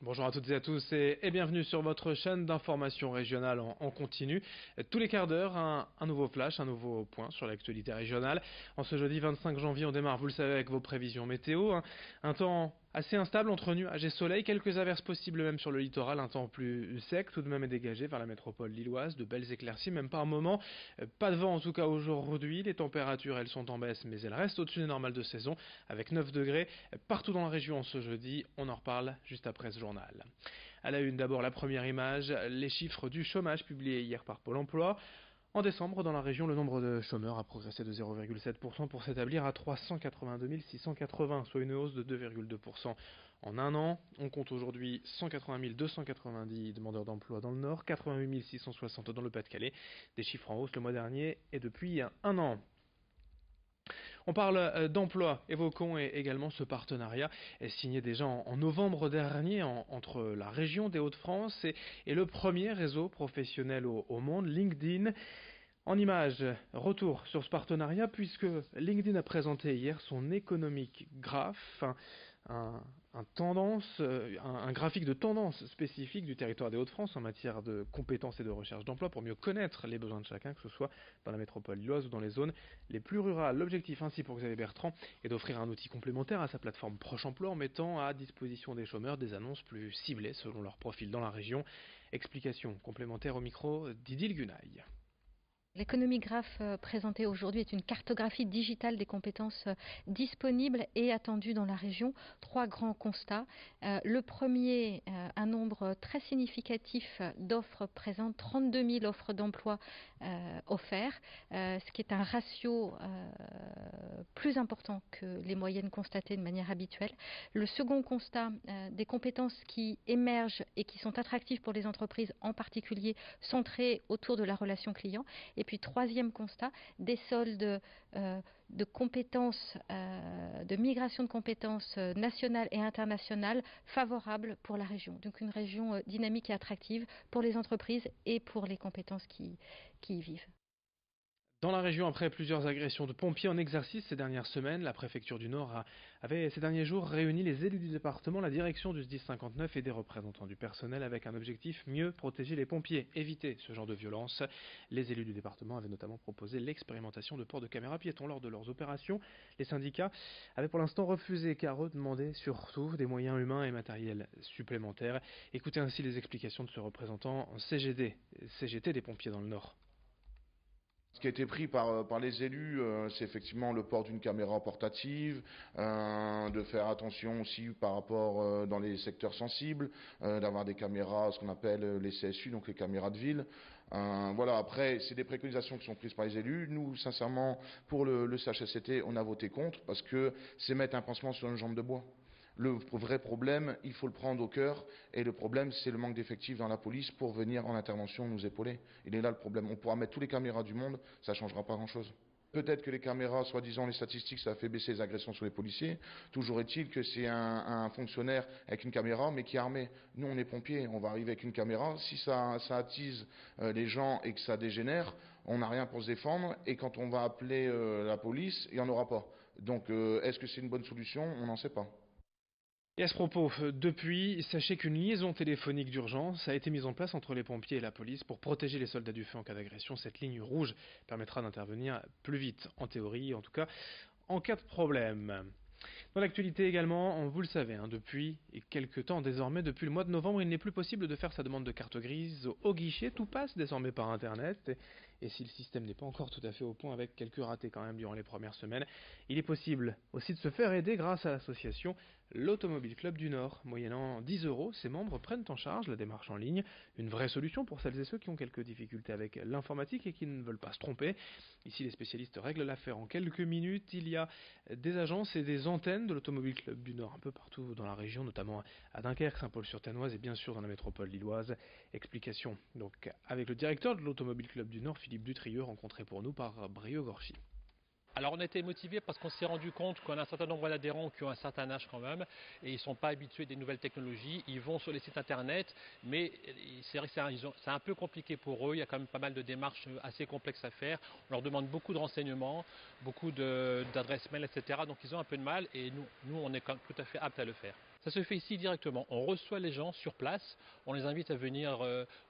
Bonjour à toutes et à tous et bienvenue sur votre chaîne d'information régionale en continu. Tous les quarts d'heure, un nouveau flash, un nouveau point sur l'actualité régionale. En ce jeudi 25 janvier, on démarre, vous le savez, avec vos prévisions météo. Un temps assez instable entre nuages et soleil, quelques averses possibles même sur le littoral, un temps plus sec tout de même est dégagé vers la métropole lilloise, de belles éclaircies même par moment. Pas de vent en tout cas aujourd'hui, les températures elles sont en baisse mais elles restent au-dessus des normales de saison avec 9 degrés partout dans la région ce jeudi, on en reparle juste après ce journal. À la une d'abord la première image, les chiffres du chômage publiés hier par Pôle emploi. En décembre, dans la région, le nombre de chômeurs a progressé de 0,7% pour s'établir à 382 680, soit une hausse de 2,2% en un an. On compte aujourd'hui 180 290 demandeurs d'emploi dans le Nord, 88 660 dans le Pas-de-Calais, des chiffres en hausse le mois dernier et depuis un an. On parle d'emploi, évoquons également ce partenariat signé déjà en novembre dernier entre la région des Hauts-de-France et le premier réseau professionnel au monde, LinkedIn. En images, retour sur ce partenariat puisque LinkedIn a présenté hier son Economic Graph, un graphique de tendance spécifique du territoire des Hauts-de-France en matière de compétences et de recherche d'emploi pour mieux connaître les besoins de chacun, que ce soit dans la métropole lilloise ou dans les zones les plus rurales. L'objectif ainsi pour Xavier Bertrand est d'offrir un outil complémentaire à sa plateforme Proche Emploi en mettant à disposition des chômeurs des annonces plus ciblées selon leur profil dans la région. Explication complémentaire au micro d'Idil Gunaï. L'Economic Graph présenté aujourd'hui est une cartographie digitale des compétences disponibles et attendues dans la région. Trois grands constats. Le premier, un nombre très significatif d'offres présentes, 32 000 offres d'emploi offertes, ce qui est un ratio plus important que les moyennes constatées de manière habituelle. Le second constat, des compétences qui émergent et qui sont attractives pour les entreprises, en particulier centrées autour de la relation client. Et puis troisième constat, des soldes de compétences, de migration de compétences nationales et internationales favorables pour la région. Donc une région dynamique et attractive pour les entreprises et pour les compétences qui y vivent. Dans la région, après plusieurs agressions de pompiers en exercice ces dernières semaines, la préfecture du Nord avait ces derniers jours réuni les élus du département, la direction du SDIS 59 et des représentants du personnel avec un objectif: mieux protéger les pompiers, éviter ce genre de violence. Les élus du département avaient notamment proposé l'expérimentation de port de caméras piétons lors de leurs opérations. Les syndicats avaient pour l'instant refusé car eux demandaient surtout des moyens humains et matériels supplémentaires. Écoutez ainsi les explications de ce représentant CGT des pompiers dans le Nord. Ce qui a été pris par les élus, c'est effectivement le port d'une caméra portative, de faire attention aussi par rapport dans les secteurs sensibles, d'avoir des caméras, ce qu'on appelle les CSU, donc les caméras de ville. Voilà, après, c'est des préconisations qui sont prises par les élus. Nous, sincèrement, pour le CHSCT, on a voté contre parce que c'est mettre un pansement sur une jambe de bois. Le vrai problème, il faut le prendre au cœur, et le problème, c'est le manque d'effectifs dans la police pour venir en intervention nous épauler. Il est là le problème. On pourra mettre tous les caméras du monde, ça ne changera pas grand-chose. Peut-être que les caméras, soi-disant les statistiques, ça a fait baisser les agressions sur les policiers. Toujours est-il que c'est un fonctionnaire avec une caméra, mais qui est armé. Nous, on est pompiers, on va arriver avec une caméra. Si ça attise les gens et que ça dégénère, on n'a rien pour se défendre. Et quand on va appeler la police, il n'y en aura pas. Donc, est-ce que c'est une bonne solution? On n'en sait pas. Et à ce propos, depuis, sachez qu'une liaison téléphonique d'urgence a été mise en place entre les pompiers et la police pour protéger les soldats du feu en cas d'agression. Cette ligne rouge permettra d'intervenir plus vite, en théorie, en tout cas, en cas de problème. Dans l'actualité également, vous le savez, depuis quelques temps désormais, depuis le mois de novembre, il n'est plus possible de faire sa demande de carte grise au guichet. Tout passe désormais par Internet. Et si le système n'est pas encore tout à fait au point, avec quelques ratés quand même durant les premières semaines, il est possible aussi de se faire aider grâce à l'association l'Automobile Club du Nord. Moyennant 10 €, ses membres prennent en charge la démarche en ligne. Une vraie solution pour celles et ceux qui ont quelques difficultés avec l'informatique et qui ne veulent pas se tromper. Ici, les spécialistes règlent l'affaire en quelques minutes. Il y a des agences et des antennes de l'Automobile Club du Nord un peu partout dans la région, notamment à Dunkerque, Saint-Paul-sur-Tanoise et bien sûr dans la métropole lilloise. Explication donc avec le directeur de l'Automobile Club du Nord, Philippe Dutrieux, rencontré pour nous par Brio Gorchi. Alors on a été motivés parce qu'on s'est rendu compte qu'on a un certain nombre d'adhérents qui ont un certain âge quand même et ils ne sont pas habitués des nouvelles technologies, ils vont sur les sites internet mais c'est vrai que c'est un peu compliqué pour eux, il y a quand même pas mal de démarches assez complexes à faire, on leur demande beaucoup de renseignements, beaucoup d'adresses mail etc. donc ils ont un peu de mal et nous on est quand même tout à fait aptes à le faire. Ça se fait ici directement. On reçoit les gens sur place, on les invite à venir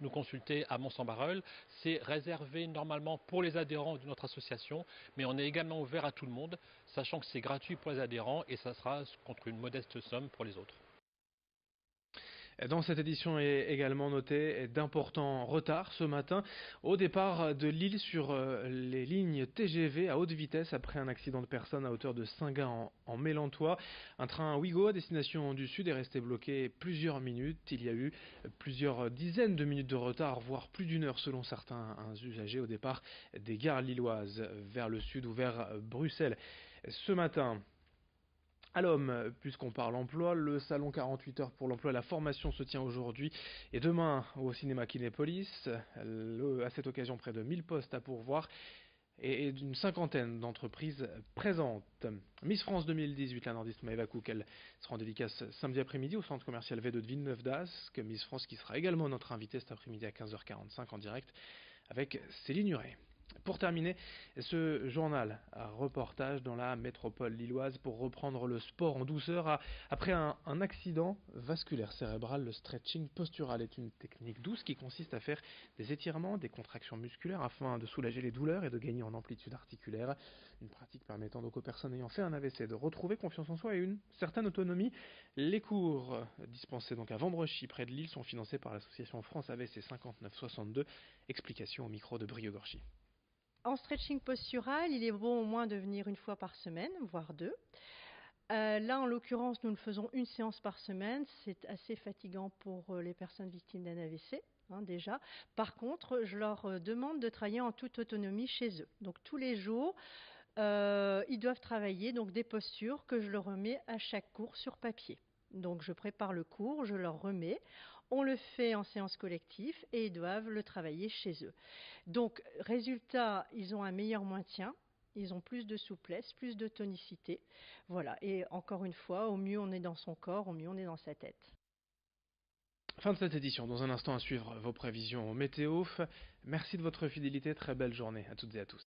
nous consulter à Mons-en-Barœul. C'est réservé normalement pour les adhérents de notre association, mais on est également ouvert à tout le monde, sachant que c'est gratuit pour les adhérents et ça sera contre une modeste somme pour les autres. Dans cette édition est également noté d'importants retards ce matin au départ de Lille sur les lignes TGV à haute vitesse après un accident de personne à hauteur de Saint-Gin en Mélantois. Un train Ouigo à destination du sud est resté bloqué plusieurs minutes. Il y a eu plusieurs dizaines de minutes de retard, voire plus d'une heure selon certains usagers au départ des gares lilloises vers le sud ou vers Bruxelles. Ce matin, à l'homme, puisqu'on parle emploi, le salon 48 heures pour l'emploi et la formation se tient aujourd'hui et demain au cinéma Kinépolis. À cette occasion, près de 1000 postes à pourvoir et d'une cinquantaine d'entreprises présentes. Miss France 2018, la nordiste Maëva Cook, elle sera en dédicace samedi après-midi au centre commercial V2 de Villeneuve-d'Ascq. Miss France qui sera également notre invitée cet après-midi à 15h45 en direct avec Céline Huret. Pour terminer, ce journal, un reportage dans la métropole lilloise pour reprendre le sport en douceur. Après un accident vasculaire cérébral, le stretching postural est une technique douce qui consiste à faire des étirements, des contractions musculaires afin de soulager les douleurs et de gagner en amplitude articulaire. Une pratique permettant donc aux personnes ayant fait un AVC de retrouver confiance en soi et une certaine autonomie. Les cours dispensés donc à Vendrechy près de Lille sont financés par l'association France AVC 5962. Explication au micro de Brio Gorchi. En stretching postural, il est bon au moins de venir une fois par semaine, voire deux. Là, en l'occurrence, nous le faisons une séance par semaine. C'est assez fatigant pour les personnes victimes d'un AVC, déjà. Par contre, je leur demande de travailler en toute autonomie chez eux. Donc, tous les jours, ils doivent travailler donc, des postures que je leur remets à chaque cours sur papier. Donc, je prépare le cours, je leur remets. On le fait en séance collective et ils doivent le travailler chez eux. Donc, résultat, ils ont un meilleur maintien, ils ont plus de souplesse, plus de tonicité. Voilà, et encore une fois, au mieux on est dans son corps, au mieux on est dans sa tête. Fin de cette édition. Dans un instant à suivre vos prévisions météo. Merci de votre fidélité, très belle journée à toutes et à tous.